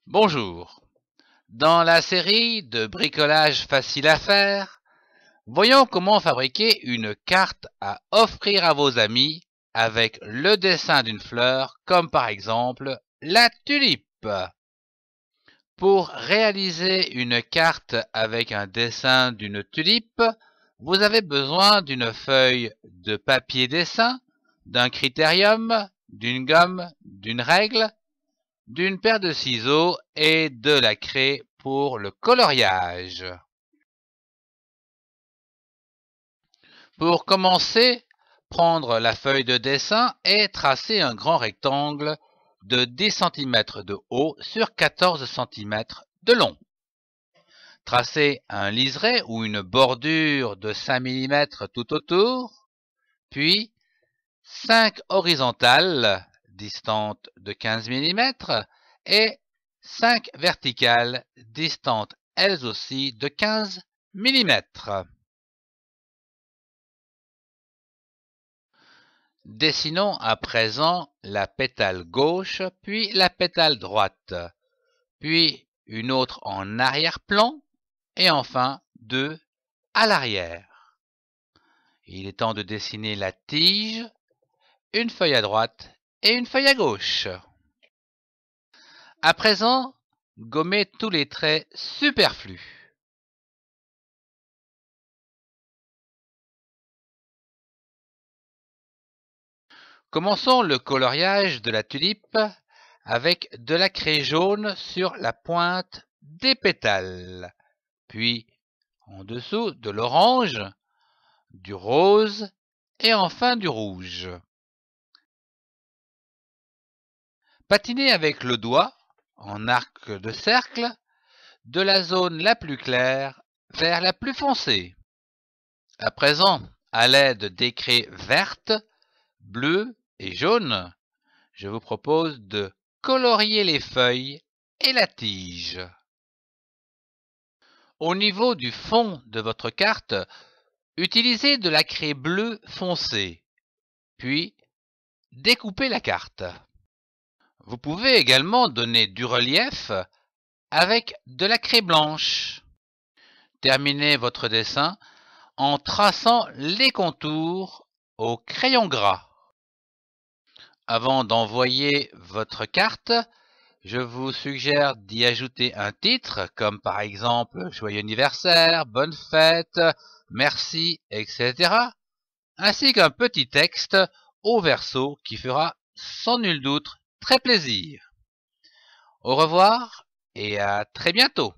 Bonjour. Dans la série de bricolage facile à faire, voyons comment fabriquer une carte à offrir à vos amis avec le dessin d'une fleur, comme par exemple la tulipe. Pour réaliser une carte avec un dessin d'une tulipe, vous avez besoin d'une feuille de papier dessin, d'un critérium, d'une gomme, d'une règle, d'une paire de ciseaux et de la craie pour le coloriage. Pour commencer, prendre la feuille de dessin et tracer un grand rectangle de 10 cm de haut sur 14 cm de long. Tracez un liseré ou une bordure de 5 mm tout autour, puis 5 horizontales distantes de 15 mm et 5 verticales distantes elles aussi de 15 mm. Dessinons à présent la pétale gauche, puis la pétale droite, puis une autre en arrière-plan, et enfin deux à l'arrière. Il est temps de dessiner la tige, une feuille à droite et une feuille à gauche. À présent, gommez tous les traits superflus. Commençons le coloriage de la tulipe avec de la craie jaune sur la pointe des pétales, puis en dessous de l'orange, du rose et enfin du rouge. Patinez avec le doigt, en arc de cercle, de la zone la plus claire vers la plus foncée. À présent, à l'aide des craies vertes, bleues et jaunes, je vous propose de colorier les feuilles et la tige. Au niveau du fond de votre carte, utilisez de la craie bleue foncée, puis découpez la carte. Vous pouvez également donner du relief avec de la craie blanche. Terminez votre dessin en traçant les contours au crayon gras. Avant d'envoyer votre carte, je vous suggère d'y ajouter un titre, comme par exemple « Joyeux anniversaire »,« Bonne fête »,« Merci », etc., ainsi qu'un petit texte au verso qui fera sans nul doute très plaisir. Au revoir et à très bientôt.